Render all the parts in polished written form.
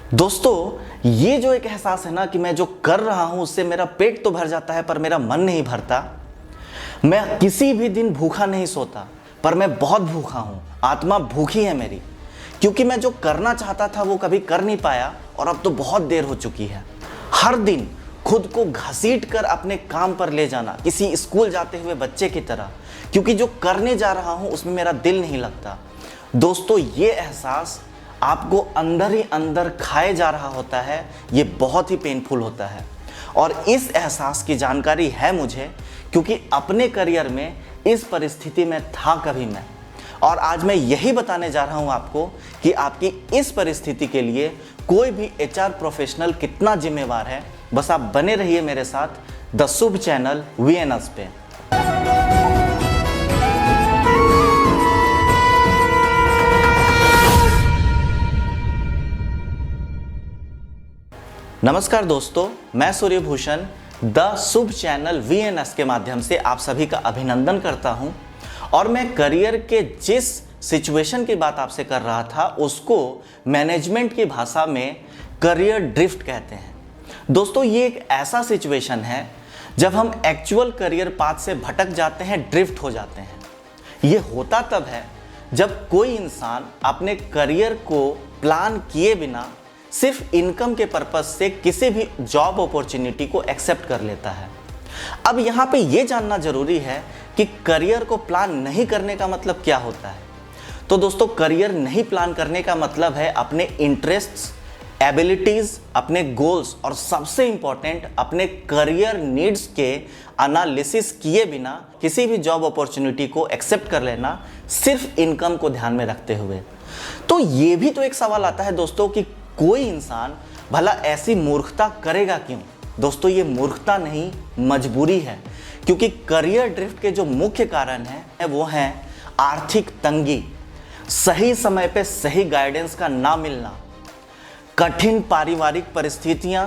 दोस्तों, ये जो एक एहसास है ना कि मैं जो कर रहा हूं उससे मेरा पेट तो भर जाता है पर मेरा मन नहीं भरता। मैं किसी भी दिन भूखा नहीं सोता पर मैं बहुत भूखा हूं, आत्मा भूखी है मेरी, क्योंकि मैं जो करना चाहता था वो कभी कर नहीं पाया और अब तो बहुत देर हो चुकी है। हर दिन खुद को घसीट कर अपने काम पर ले जाना, किसी स्कूल जाते हुए बच्चे की तरह, क्योंकि जो करने जा रहा हूं उसमें मेरा दिल नहीं लगता। दोस्तों, ये एहसास आपको अंदर ही अंदर खाए जा रहा होता है, ये बहुत ही पेनफुल होता है। और इस एहसास की जानकारी है मुझे, क्योंकि अपने करियर में इस परिस्थिति में था कभी मैं, और आज मैं यही बताने जा रहा हूं आपको कि आपकी इस परिस्थिति के लिए कोई भी एचआर प्रोफेशनल कितना जिम्मेवार है। बस आप बने रहिए मेरे साथ द शुभ चैनल वीएनएस पे। नमस्कार दोस्तों, मैं Suryabhushan the Shubh channel VNS के माध्यम से आप सभी का अभिनंदन करता हूं। और मैं करियर के जिस सिचुएशन की बात आपसे कर रहा था उसको मैनेजमेंट की भाषा में करियर ड्रिफ्ट कहते हैं। दोस्तों, ये एक ऐसा सिचुएशन है जब हम एक्चुअल करियर पाथ से भटक जाते हैं, ड्रिफ्ट हो जाते हैं। ये होता तब है जब कोई इंसान अपने करियर को प्लान किए बिना सिर्फ इनकम के पर्पस से किसी भी जॉब अपॉर्चुनिटी को एक्सेप्ट कर लेता है। अब यहाँ पे ये जानना जरूरी है कि करियर को प्लान नहीं करने का मतलब क्या होता है। तो दोस्तों, करियर नहीं प्लान करने का मतलब है अपने इंटरेस्ट्स, एबिलिटीज, अपने गोल्स और सबसे इंपॉर्टेंट अपने करियर नीड्स के एनालिसिस किए बिना किसी भी जॉब अपॉर्चुनिटी को एक्सेप्ट कर लेना, सिर्फ इनकम को ध्यान में रखते हुए। तो ये भी तो एक सवाल आता है दोस्तों कि कोई इंसान भला ऐसी मूर्खता करेगा क्यों। दोस्तों, ये मूर्खता नहीं, मजबूरी है, क्योंकि करियर ड्रिफ्ट के जो मुख्य कारण हैं वो हैं आर्थिक तंगी, सही समय पे सही गाइडेंस का ना मिलना, कठिन पारिवारिक परिस्थितियां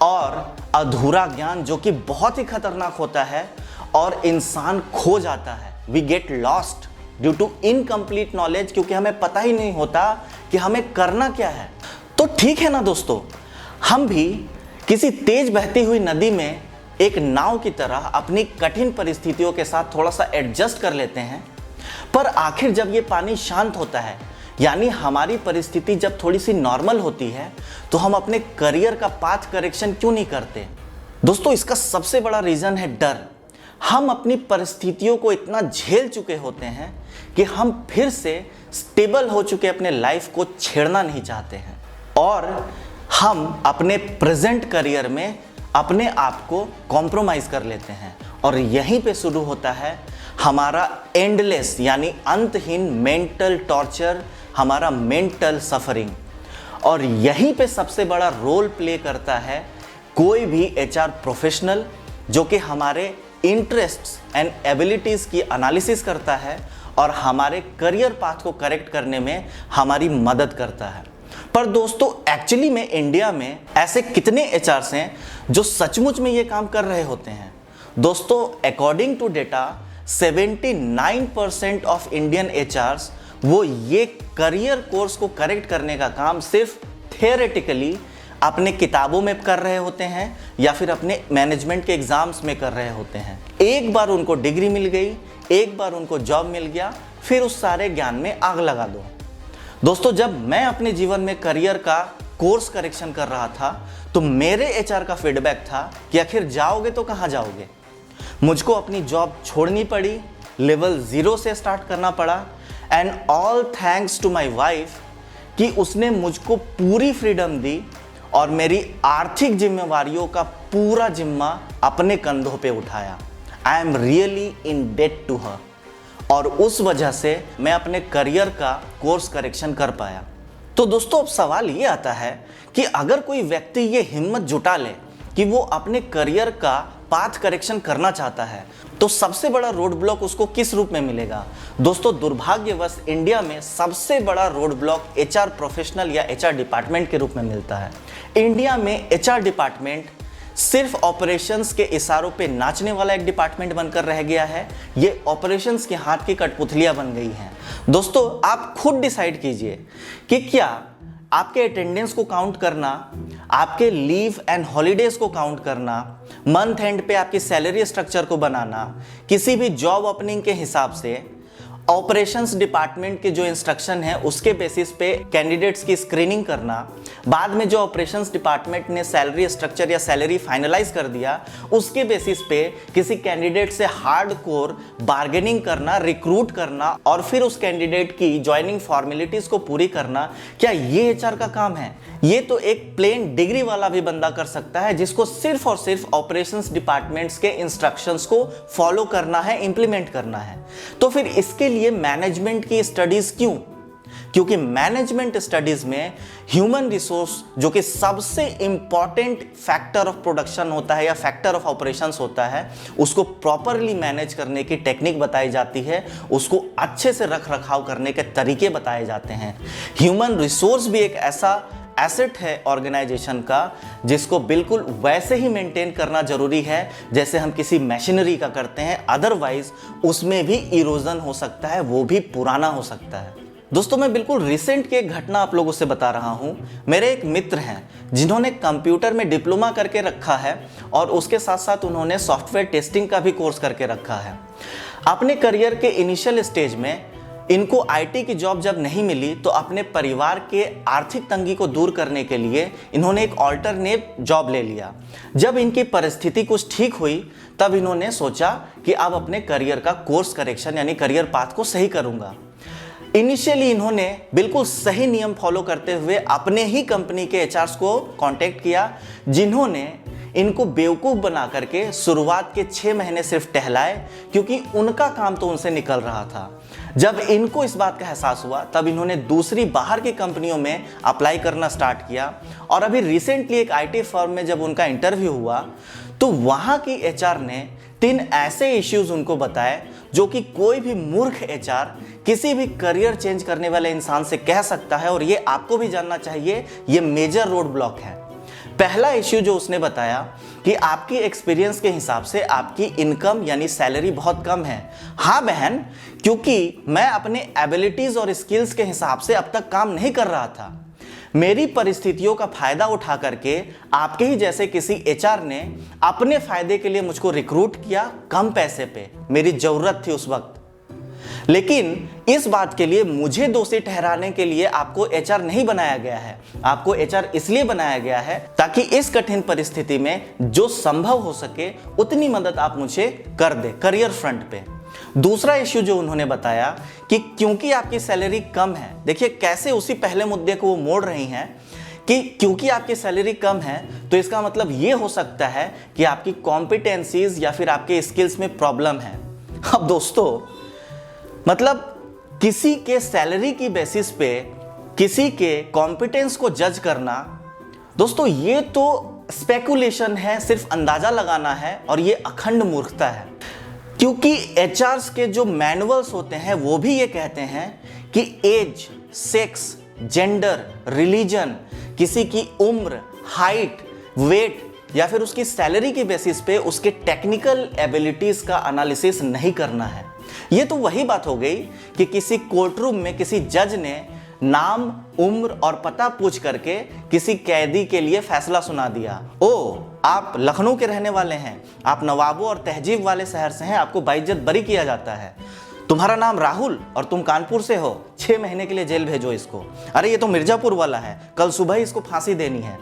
और अधूरा ज्ञान, जो कि बहुत ही खतरनाक होता है और इंसान खो जाता है। We get lost due to incomplete knowledge, क्योंकि हमें पता ही नहीं होता कि हमें करना क्या है। तो ठीक है ना दोस्तों, हम भी किसी तेज बहती हुई नदी में एक नाव की तरह अपनी कठिन परिस्थितियों के साथ थोड़ा सा एडजस्ट कर लेते हैं, पर आखिर जब ये पानी शांत होता है, यानी हमारी परिस्थिति जब थोड़ी सी नॉर्मल होती है, तो हम अपने करियर का पाथ करेक्शन क्यों नहीं करते। दोस्तों, इसका सबसे बड़ा रीजन है डर। हम अपनी परिस्थितियों को इतना झेल चुके होते हैं कि हम फिर से स्टेबल हो चुके अपने लाइफ को छेड़ना नहीं चाहते हैं, और हम अपने प्रेजेंट करियर में अपने आप को कॉम्प्रोमाइज कर लेते हैं। और यहीं पे शुरू होता है हमारा एंडलेस यानी अंतहीन मेंटल टॉर्चर, हमारा मेंटल सफरिंग। और यहीं पे सबसे बड़ा रोल प्ले करता है कोई भी एचआर प्रोफेशनल, जो कि हमारे इंटरेस्ट्स एंड एबिलिटीज़ की एनालिसिस करता है और हमारे करियर पाथ को करेक्ट करने में हमारी मदद करता है। पर दोस्तों, एक्चुअली में इंडिया में ऐसे कितने एचआर्स हैं जो सचमुच में ये काम कर रहे होते हैं। दोस्तों, according to data 79% of Indian HRs वो ये करियर कोर्स को करेक्ट करने का काम सिर्फ थियोरेटिकली अपने किताबों में कर रहे होते हैं या फिर अपने मैनेजमेंट के एग्जाम्स में कर रहे होते हैं। एक बार उनको डिग्री मिल गई, एक बार उनको जॉब मिल गया, फिर उस सारे ज्ञान में आग लगा दो। दोस्तों, जब मैं अपने जीवन में करियर का कोर्स करेक्शन कर रहा था तो मेरे एचआर का फीडबैक था कि आखिर जाओगे तो कहाँ जाओगे। मुझको अपनी जॉब छोड़नी पड़ी, लेवल 0 से स्टार्ट करना पड़ा, and all thanks to my wife कि उसने मुझको पूरी फ्रीडम दी और मेरी आर्थिक जिम्मेवारियों का पूरा जिम्मा अपने कंधों पे उठाया। I am really in debt to her, और उस वजह से मैं अपने करियर का कोर्स करेक्शन कर पाया। तो दोस्तों, अब सवाल ये आता है कि अगर कोई व्यक्ति ये हिम्मत जुटा ले कि वो अपने करियर का पाथ करेक्शन करना चाहता है, तो सबसे बड़ा रोड ब्लॉक उसको किस रूप में मिलेगा। दोस्तों, दुर्भाग्यवश इंडिया में सबसे बड़ा रोड ब्लॉक एचआर प्रोफेशनल या एचआर डिपार्टमेंट के रूप में मिलता है। इंडिया में एचआर डिपार्टमेंट सिर्फ ऑपरेशंस के इशारों पे नाचने वाला एक डिपार्टमेंट बनकर रह गया है। ये ऑपरेशंस के हाथ की कठपुतलियां बन गई हैं। दोस्तों, आप खुद डिसाइड कीजिए कि क्या आपके अटेंडेंस को काउंट करना, आपके लीव एंड हॉलीडेज को काउंट करना, मंथ एंड पे आपकी सैलरी स्ट्रक्चर को बनाना, किसी भी जॉब ओपनिंग के हिसाब से ऑपरेशंस डिपार्टमेंट के जो इंस्ट्रक्शन है उसके बेसिस पे कैंडिडेट्स की स्क्रीनिंग करना, बाद में जो ऑपरेशंस डिपार्टमेंट ने सैलरी स्ट्रक्चर या सैलरी फाइनलाइज कर दिया उसके बेसिस पे किसी कैंडिडेट से हार्डकोर बार्गेनिंग करना, रिक्रूट करना और फिर उस कैंडिडेट की ज्वाइनिंग फॉर्मेलिटीज को पूरी करना, क्या ये एचआर का काम है? ये तो एक प्लेन डिग्री वाला भी बंदा कर सकता है जिसको सिर्फ और सिर्फ ऑपरेशंस डिपार्टमेंट्स के इंस्ट्रक्शंस को फॉलो करना है, इंप्लीमेंट करना है। तो फिर इसके लिए मैनेजमेंट की स्टडीज क्यों? क्योंकि मैनेजमेंट स्टडीज में ह्यूमन रिसोर्स जो कि सबसे इंपॉर्टेंट फैक्टर ऑफ प्रोडक्शन होता है या फैक्टर ऑफ ऑपरेशंस होता है, उसको प्रॉपरली मैनेज करने की टेक्निक बताई जाती है, उसको अच्छे से रख रखाव करने के तरीके बताए जाते हैं। ह्यूमन रिसोर्स भी एक ऐसा एसेट है ऑर्गेनाइजेशन का जिसको बिल्कुल वैसे ही मेंटेन करना जरूरी है जैसे हम किसी मशीनरी का करते हैं, अदरवाइज उसमें भी इरोजन हो सकता है, वो भी पुराना हो सकता है। दोस्तों, मैं बिल्कुल रिसेंट की एक घटना आप लोगों से बता रहा हूं। मेरे एक मित्र हैं जिन्होंने कंप्यूटर में डिप्लोमा करके रखा है और उसके साथ साथ उन्होंने सॉफ्टवेयर टेस्टिंग का भी कोर्स करके रखा है। अपने करियर के इनिशियल स्टेज में इनको आईटी की जॉब जब नहीं मिली तो अपने परिवार के आर्थिक तंगी को दूर करने के लिए इन्होंने एक ऑल्टरनेट जॉब ले लिया। जब इनकी परिस्थिति कुछ ठीक हुई तब इन्होंने सोचा कि अब अपने करियर का कोर्स करेक्शन यानी करियर पाथ को सही करूंगा। इनिशियली इन्होंने बिल्कुल सही नियम फॉलो करते हुए अपने ही कंपनी के एचआर्स को कांटेक्ट किया, जिन्होंने इनको बेवकूफ़ बना करके शुरुआत के 6 महीने सिर्फ टहलाए, क्योंकि उनका काम तो उनसे निकल रहा था। जब इनको इस बात का एहसास हुआ तब इन्होंने दूसरी बाहर की कंपनियों में अप्लाई करना स्टार्ट किया और अभी रिसेंटली एक आईटी फर्म में जब उनका इंटरव्यू हुआ तो वहाँ की एचआर ने 3 ऐसे इश्यूज उनको बताए जो कि कोई भी मूर्ख एचआर किसी भी करियर चेंज करने वाले इंसान से कह सकता है, और ये आपको भी जानना चाहिए, ये मेजर रोड ब्लॉक है। पहला इश्यू जो उसने बताया कि आपकी एक्सपीरियंस के हिसाब से आपकी इनकम यानी सैलरी बहुत कम है। हाँ बहन, क्योंकि मैं अपने एबिलिटीज और स्किल्स के हिसाब से अब तक काम नहीं कर रहा था। मेरी परिस्थितियों का फायदा उठा करके आपके ही जैसे किसी एचआर ने अपने फायदे के लिए मुझको रिक्रूट किया कम पैसे पे, मेरी जरूरत थी उस वक्त। लेकिन इस बात के लिए मुझे दोषी ठहराने के लिए आपको एचआर नहीं बनाया गया है। आपको एचआर इसलिए बनाया गया है ताकि इस कठिन परिस्थिति में जो संभव हो सके उतनी मदद आप मुझे कर दे करियर फ्रंट पे। दूसरा इश्यू जो उन्होंने बताया कि क्योंकि आपकी सैलरी कम है, देखिए कैसे उसी पहले मुद्दे को वो मोड़ रही हैं कि क्योंकि आपकी सैलरी कम है तो इसका मतलब ये हो सकता है कि आपकी कॉम्पिटेंसीज या फिर आपके स्किल्स में प्रॉब्लम है। अब दोस्तों, मतलब किसी के सैलरी की बेसिस पे किसी के कॉम्पिटेंस को जज करना, दोस्तों ये तो स्पेकुलेशन है, सिर्फ अंदाजा लगाना है, और ये अखंड मूर्खता है। क्योंकि एचआर्स के जो मैनुअल्स होते हैं वो भी ये कहते हैं कि एज, सेक्स, जेंडर, रिलीजन, किसी की उम्र, हाइट, वेट या फिर उसकी सैलरी की बेसिस पे उसके टेक्निकल एबिलिटीज का एनालिसिस नहीं करना है। ये तो वही बात हो गई कि किसी कोर्ट रूम में किसी जज ने नाम, उम्र और पता पूछ करके किसी कैदी के लिए फैसला सुना दिया। ओ, आप लखनऊ के रहने वाले हैं, आप नवाबों और तहजीब वाले शहर से हैं, आपको बाइज्जत बरी किया जाता है। तुम्हारा नाम राहुल और तुम कानपुर से हो, 6 महीने के लिए जेल भेजो इसको। अरे ये तो मिर्जापुर वाला है, कल सुबह ही इसको फांसी देनी है।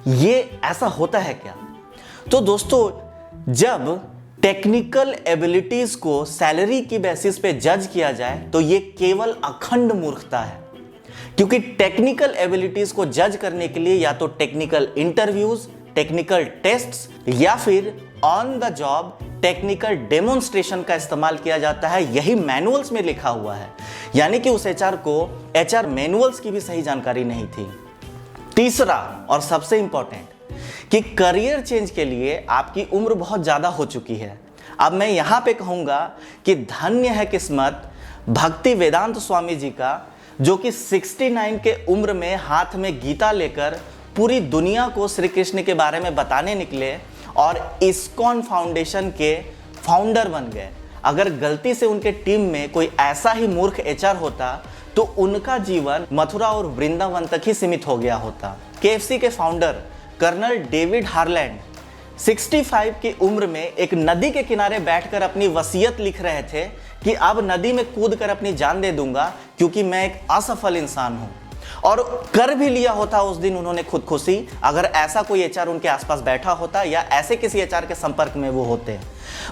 ये ऐसा होता है क्या? तो दोस्तों, जब टेक्निकल एबिलिटीज को सैलरी की बेसिस पे जज किया जाए तो ये केवल अखंड मूर्खता है, क्योंकि टेक्निकल एबिलिटीज को जज करने के लिए या तो टेक्निकल इंटरव्यूज, टेक्निकल टेस्ट्स या फिर on the job technical demonstration का इस्तेमाल किया जाता है। यही मैनुअल्स में लिखा हुआ है, यानी कि उस एचआर को एचआर मैनुअल्स की भी सही जानकारी नहीं थी। तीसरा और सबसे इंपॉर्टेंट कि करियर चेंज के लिए आपकी उम्र बहुत ज़्यादा हो चुकी है। अब मैं यहाँ पे कहूँगा कि धन्य है किस्मत भक्ति वेदांत स्वामी जी का, जो कि 69 के उम्र में हाथ में गीता लेकर पूरी दुनिया को श्री कृष्ण के बारे में बताने निकले और इस्कॉन फाउंडेशन के फाउंडर बन गए। अगर गलती से उनके टीम में कोई ऐसा ही मूर्ख एचआर होता तो उनका जीवन मथुरा और वृंदावन तक ही सीमित हो गया होता। केएफसी के फाउंडर कर्नल डेविड हार्लैंड 65 की उम्र में एक नदी के किनारे बैठकर अपनी वसीयत लिख रहे थे कि अब नदी में कूदकर अपनी जान दे दूंगा क्योंकि मैं एक असफल इंसान हूं। और कर भी लिया होता उस दिन उन्होंने खुदकुशी, अगर ऐसा कोई एचआर उनके आसपास बैठा होता या ऐसे किसी एचआर के संपर्क में वो होते।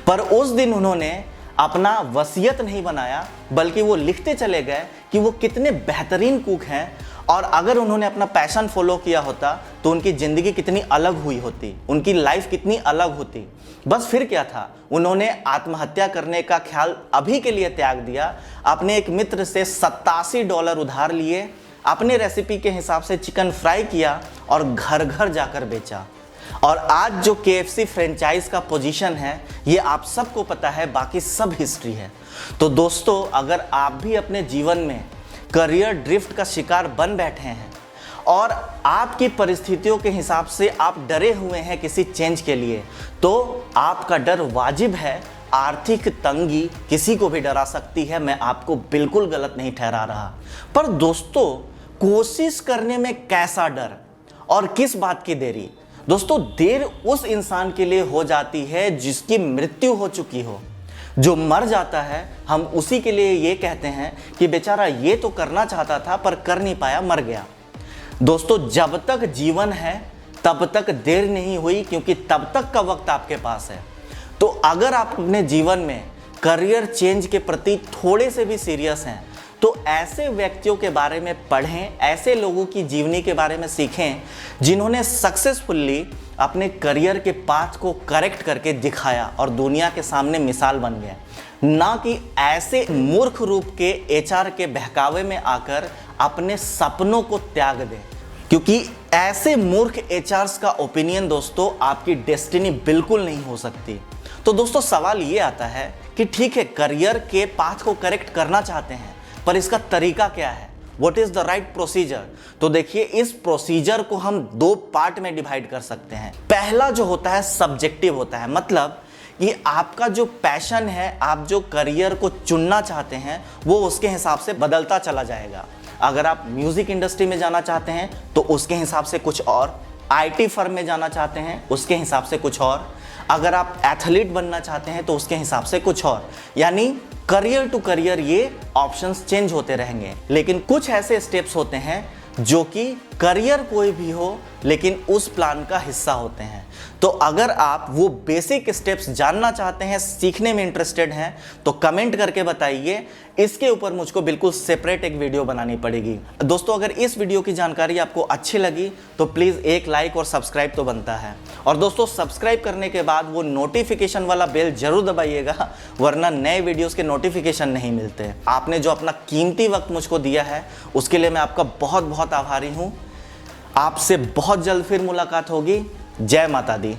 पर उस दिन उन्होंने अपना वसीयत नहीं बनाया, बल्कि वो लिखते चले गए कि वो कितने बेहतरीन कुक हैं, और अगर उन्होंने अपना पैशन फॉलो किया होता तो उनकी ज़िंदगी कितनी अलग हुई होती, उनकी लाइफ कितनी अलग होती। बस फिर क्या था, उन्होंने आत्महत्या करने का ख्याल अभी के लिए त्याग दिया। अपने एक मित्र से $87 उधार लिए, अपने रेसिपी के हिसाब से चिकन फ्राई किया और घर घर जाकर बेचा। और आज जो केएफसी फ्रेंचाइज का पोजीशन है ये आप सबको पता है, बाकी सब हिस्ट्री है। तो दोस्तों, अगर आप भी अपने जीवन में करियर ड्रिफ्ट का शिकार बन बैठे हैं और आपकी परिस्थितियों के हिसाब से आप डरे हुए हैं किसी चेंज के लिए, तो आपका डर वाजिब है। आर्थिक तंगी किसी को भी डरा सकती है, मैं आपको बिल्कुल गलत नहीं ठहरा रहा। पर दोस्तों, कोशिश करने में कैसा डर और किस बात की देरी? दोस्तों, देर उस इंसान के लिए हो जाती है जिसकी मृत्यु हो चुकी हो। जो मर जाता है हम उसी के लिए ये कहते हैं कि बेचारा ये तो करना चाहता था पर कर नहीं पाया, मर गया। दोस्तों, जब तक जीवन है तब तक देर नहीं हुई, क्योंकि तब तक का वक्त आपके पास है। तो अगर आप अपने जीवन में करियर चेंज के प्रति थोड़े से भी सीरियस हैं तो ऐसे व्यक्तियों के बारे में पढ़ें, ऐसे लोगों की जीवनी के बारे में सीखें जिन्होंने सक्सेसफुली अपने करियर के पाथ को करेक्ट करके दिखाया और दुनिया के सामने मिसाल बन गए। ना कि ऐसे मूर्ख रूप के एचआर के बहकावे में आकर अपने सपनों को त्याग दें, क्योंकि ऐसे मूर्ख एचआर्स का ओपिनियन दोस्तों आपकी डेस्टिनी बिल्कुल नहीं हो सकती। तो दोस्तों, सवाल ये आता है कि ठीक है, करियर के पाथ को करेक्ट करना चाहते हैं, पर इसका तरीका क्या है? What is the right procedure? तो देखिए, इस प्रोसीजर को हम 2 पार्ट में डिवाइड कर सकते हैं। पहला जो होता है सब्जेक्टिव होता है, मतलब कि आपका जो पैशन है, आप जो करियर को चुनना चाहते हैं वो उसके हिसाब से बदलता चला जाएगा। अगर आप म्यूजिक इंडस्ट्री में जाना चाहते हैं तो उसके हिसाब से कुछ और, आईटी फर्म में जाना चाहते हैं उसके हिसाब से कुछ और, अगर आप एथलीट बनना चाहते हैं तो उसके हिसाब से कुछ और। यानी करियर टू करियर ये ऑप्शंस चेंज होते रहेंगे। लेकिन कुछ ऐसे स्टेप्स होते हैं जो कि करियर कोई भी हो लेकिन उस प्लान का हिस्सा होते हैं। तो अगर आप वो बेसिक स्टेप्स जानना चाहते हैं, सीखने में इंटरेस्टेड हैं, तो कमेंट करके बताइए। इसके ऊपर मुझको बिल्कुल सेपरेट एक वीडियो बनानी पड़ेगी। दोस्तों, अगर इस वीडियो की जानकारी आपको अच्छी लगी तो प्लीज़ एक लाइक और सब्सक्राइब तो बनता है। और दोस्तों, सब्सक्राइब करने के बाद वो नोटिफिकेशन वाला बेल जरूर दबाइएगा, वरना नए वीडियोज़ के नोटिफिकेशन नहीं मिलते। आपने जो अपना कीमती वक्त मुझको दिया है उसके लिए मैं आपका बहुत बहुत आभारी हूँ। आपसे बहुत जल्द फिर मुलाकात होगी। जय माता दी।